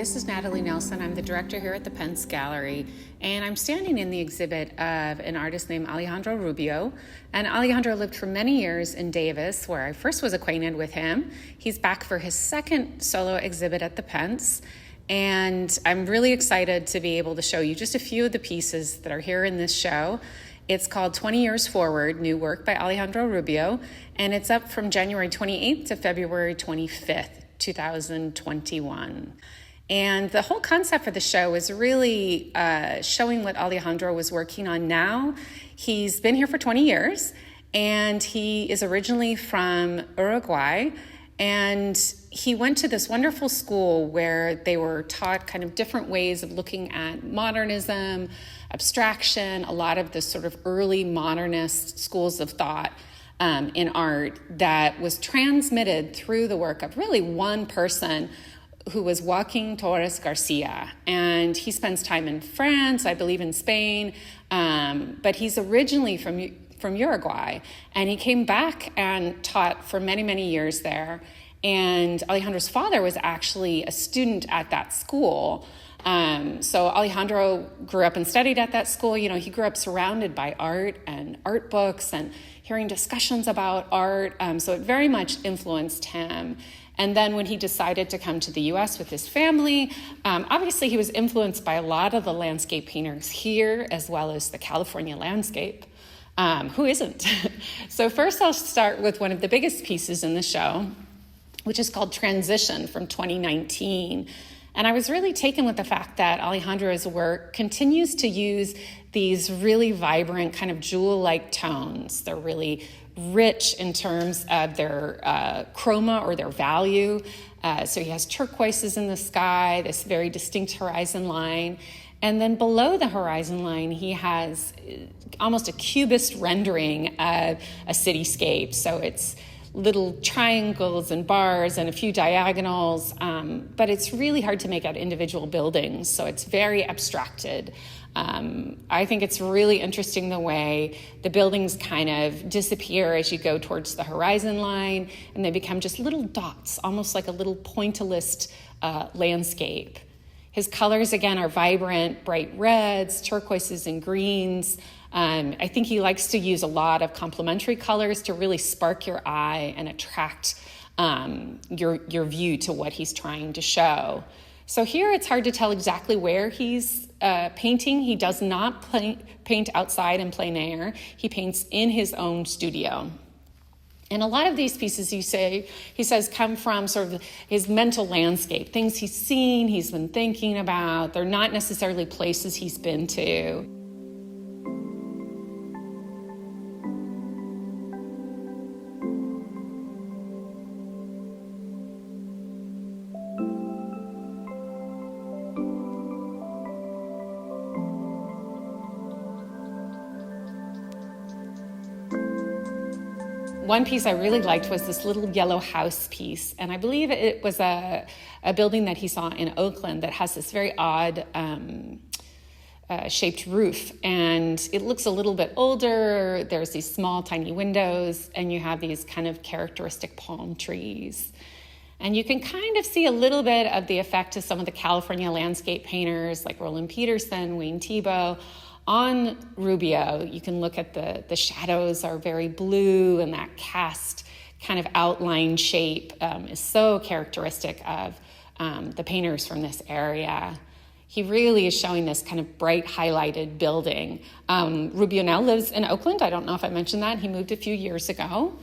this is Natalie Nelson. I'm the director here at the Pence Gallery, and I'm standing in the exhibit of an artist named Alejandro Rubio. And Alejandro lived for many years in Davis, where I first was acquainted with him. He's back for his second solo exhibit at the Pence, and I'm really excited to be able to show you just a few of the pieces that are here in this show. It's called 20 Years Forward, New Work by Alejandro Rubio, and it's up from January 28th to February 25th. 2021. And the whole concept for the show is really showing what Alejandro was working on now. He's been here for 20 years, and he is originally from Uruguay, and he went to this wonderful school where they were taught kind of different ways of looking at modernism, abstraction, a lot of the sort of early modernist schools of thought in art that was transmitted through the work of really one person who was JOAQUIN TORRES-GARCIA. And he spends time in France, I believe in Spain, but he's originally from Uruguay. And he came back and taught for many, many years there. And Alejandro's father was actually a student at that school. So Alejandro grew up and studied at that school. You know, he grew up surrounded by art and art books and hearing discussions about art. So it very much influenced him. And then when he decided to come to the US with his family, obviously he was influenced by a lot of the landscape painters here, as well as the California landscape. Who isn't? So first I'll start with one of the biggest pieces in the show, which is called Transition from 2019. And I was really taken with the fact that Alejandro's work continues to use these really vibrant kind of jewel-like tones. They're really rich in terms of their chroma or their value. So he has turquoises in the sky, this very distinct horizon line. And then below the horizon line, he has almost a cubist rendering of a cityscape. So it's little triangles and bars and a few diagonals, but it's really hard to make out individual buildings, so it's very abstracted. I think it's really interesting the way the buildings kind of disappear as you go towards the horizon line, and they become just little dots, almost like a little pointillist landscape. His colors, again, are vibrant, bright reds, turquoises, and greens. I think he likes to use a lot of complementary colors to really spark your eye and attract your view to what he's trying to show. So here it's hard to tell exactly where he's painting. He does not paint outside in plein air. He paints in his own studio. And a lot of these pieces, he says, come from sort of his mental landscape, things he's seen, he's been thinking about. They're not necessarily places he's been to. One piece I really liked was this little yellow house piece, and I believe it was a building that he saw in Oakland that has this very odd shaped roof, and it looks a little bit older. There's these small, tiny windows, and you have these kind of characteristic palm trees. And you can kind of see a little bit of the effect of some of the California landscape painters like Roland Peterson, Wayne Thiebaud. On Rubio, you can look at the shadows are very blue, and that cast kind of outline shape is so characteristic of the painters from this area. He really is showing this kind of bright highlighted building. Rubio now lives in Oakland. I don't know if I mentioned that. He moved a few years ago.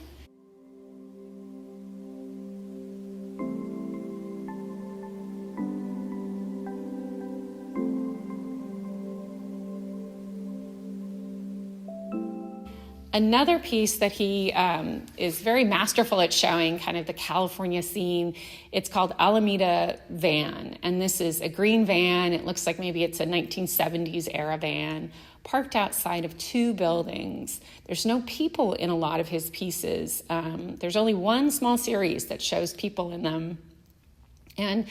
Another piece that he is very masterful at showing kind of the California scene, it's called Alameda Van. And this is a green van. It looks like maybe it's a 1970s era van parked outside of two buildings. There's no people in a lot of his pieces. There's only one small series that shows people in them. And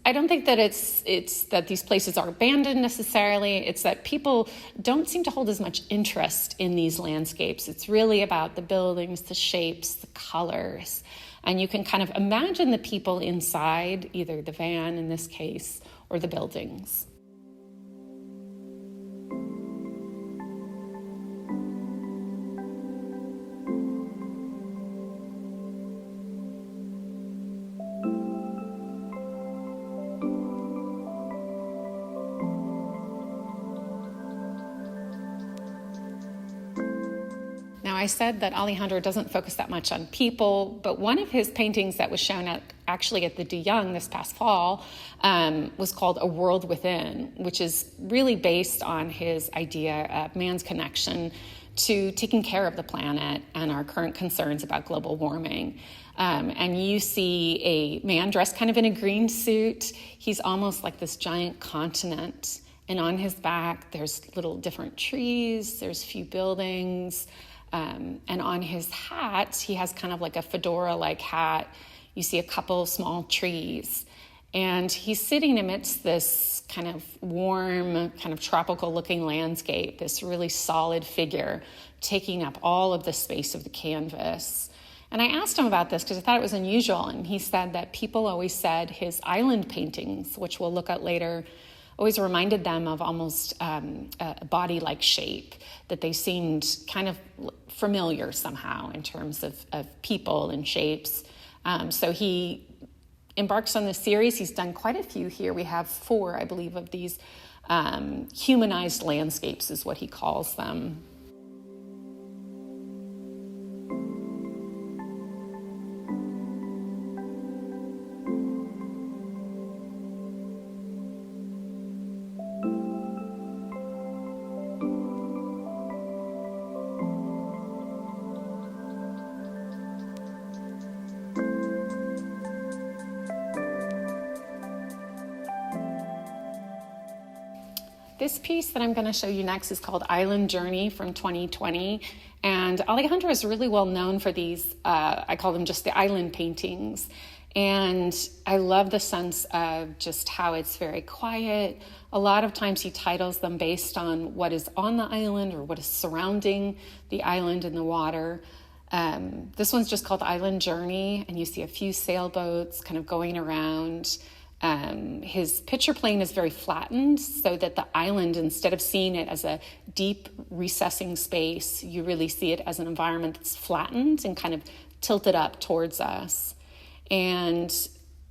I don't think that it's that these places are abandoned necessarily. It's that people don't seem to hold as much interest in these landscapes. It's really about the buildings, the shapes, the colors. And you can kind of imagine the people inside, either the van in this case, or the buildings. Now, I said that Alejandro doesn't focus that much on people, but one of his paintings that was shown actually at the De Young this past fall was called A World Within, which is really based on his idea of man's connection to taking care of the planet and our current concerns about global warming. And you see a man dressed kind of in a green suit. He's almost like this giant continent. And on his back, there's little different trees, there's a few buildings. And on his hat, he has kind of like a fedora-like hat. You see a couple small trees. And he's sitting amidst this kind of warm, kind of tropical-looking landscape, this really solid figure taking up all of the space of the canvas. And I asked him about this because I thought it was unusual. And he said that people always said his island paintings, which we'll look at later, always reminded them of almost a body-like shape, that they seemed kind of familiar somehow in terms of people and shapes. So he embarks on this series. He's done quite a few here. We have 4, I believe, of these humanized landscapes is what he calls them. This piece that I'm going to show you next is called Island Journey from 2020. And Alejandro is really well known for these, I call them just the island paintings. And I love the sense of just how it's very quiet. A lot of times he titles them based on what is on the island or what is surrounding the island and the water. This one's just called Island Journey, and you see a few sailboats kind of going around. His picture plane is very flattened so that the island, instead of seeing it as a deep recessing space, you really see it as an environment that's flattened and kind of tilted up towards us. And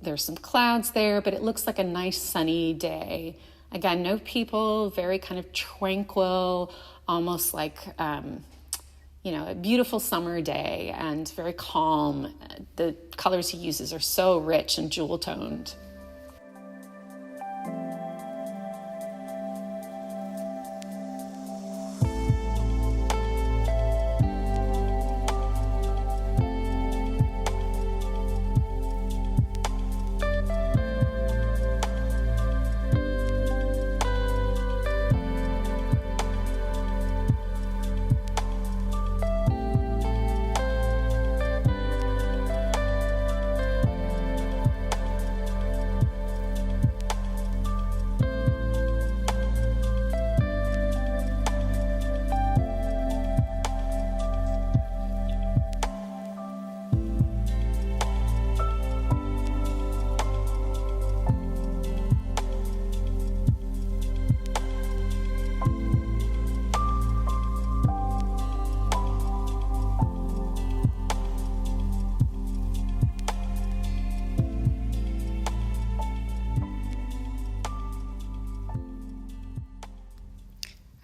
there's some clouds there, but it looks like a nice sunny day. Again, no people, very kind of tranquil, almost like, a beautiful summer day and very calm. The colors he uses are so rich and jewel-toned.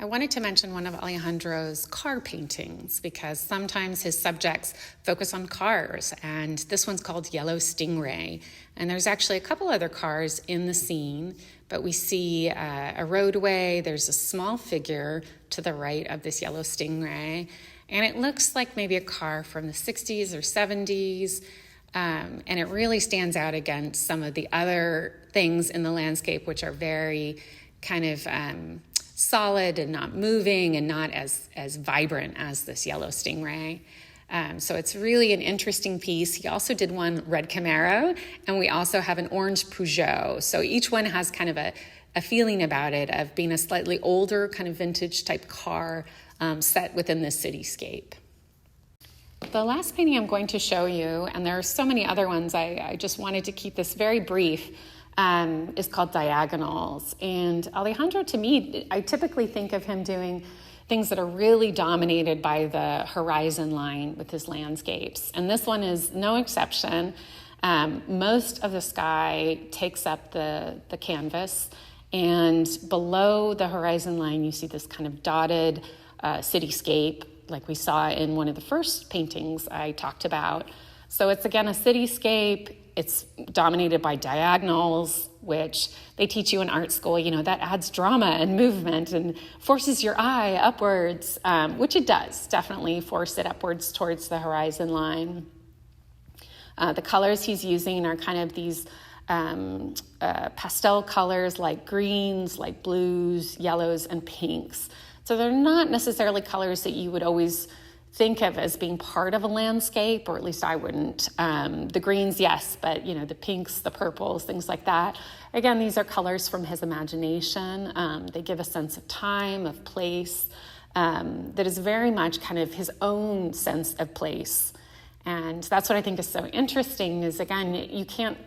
I wanted to mention one of Alejandro's car paintings because sometimes his subjects focus on cars, and this one's called Yellow Stingray. And there's actually a couple other cars in the scene, but we see a roadway. There's a small figure to the right of this Yellow Stingray, and it looks like maybe a car from the 60s or 70s, and it really stands out against some of the other things in the landscape, which are very kind of solid and not moving and not as vibrant as this Yellow Stingray. So it's really an interesting piece. He also did one red CAMARO, and we also have an orange PEUGEOT. So each one has kind of a feeling about it of being a slightly older kind of vintage type car set within this cityscape. The last painting I'm going to show you, and there are so many other ones, I just wanted to keep this very brief, is called Diagonals. And Alejandro, to me, I typically think of him doing things that are really dominated by the horizon line with his landscapes. And this one is no exception. Most of the sky takes up the canvas, and below the horizon line, you see this kind of dotted cityscape, like we saw in one of the first paintings I talked about. So it's, again, a cityscape. It's dominated by diagonals, which they teach you in art school, you know, that adds drama and movement and forces your eye upwards, which it does, definitely force it upwards towards the horizon line. The colors he's using are kind of these pastel colors like greens, like blues, yellows, and pinks. So they're not necessarily colors that you would always think of as being part of a landscape, or at least I wouldn't. The greens, yes, but you know, the pinks, the purples, things like that. Again, these are colors from his imagination. They give a sense of time, of place, that is very much kind of his own sense of place. And that's what I think is so interesting is, again, you can't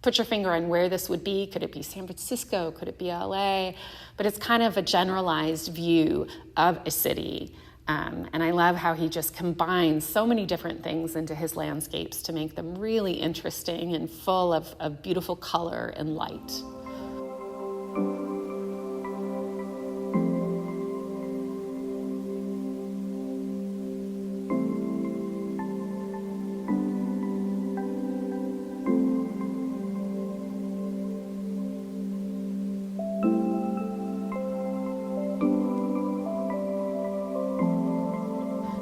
put your finger on where this would be. Could it be San Francisco? Could it be LA? But it's kind of a generalized view of a city. And I love how he just combines so many different things into his landscapes to make them really interesting and full of beautiful color and light.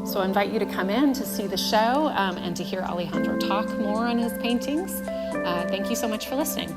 So I invite you to come in to see the show and to hear Alejandro talk more on his paintings. Thank you so much for listening.